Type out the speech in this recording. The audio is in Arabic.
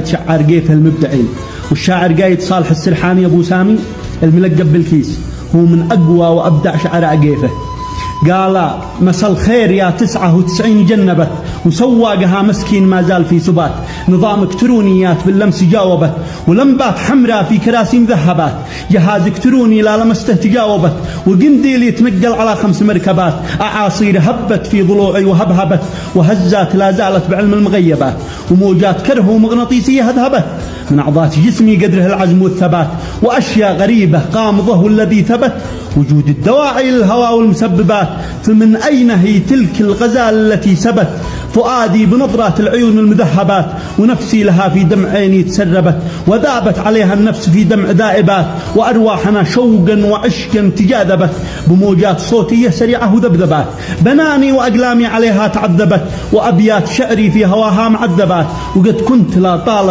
شعار قيفه المبدعين، والشاعر قايد صالح السرحاني أبو سامي الملقب بالكيس هو من أقوى وأبدع شعراء قيفه. قال: مسا الخير يا 99 جنبت وسواقها مسكين ما زال في سبات، نظام الكترونيات باللمس جاوبت ولمبات حمراء في كراسي مذهبات، جهاز الكتروني لا لمسته تجاوبت وقنديل يتنقل على 5 مركبات، أعاصير هبت في ضلوعي وهبهبت وهزات لا زالت بعلم المغيبات، وموجات كره ومغناطيسية هذهبت من أعضاء جسمي قدره العزم والثبات، وأشياء غريبة قامضة والذي ثبت وجود الدواعي للهواء والمسببات، فمن أين هي تلك الغزال التي سبت فؤادي بنظرات العيون المذهبات، ونفسي لها في دمع عيني تسربت وذابت عليها النفس في دمع ذائبات، وأرواحنا شوقا وعشقا تجاذبت بموجات صوتية سريعة وذبذبات، بناني وأقلامي عليها تعذبت وأبيات شعري في هواها معذبات، وقد كنت لا طالب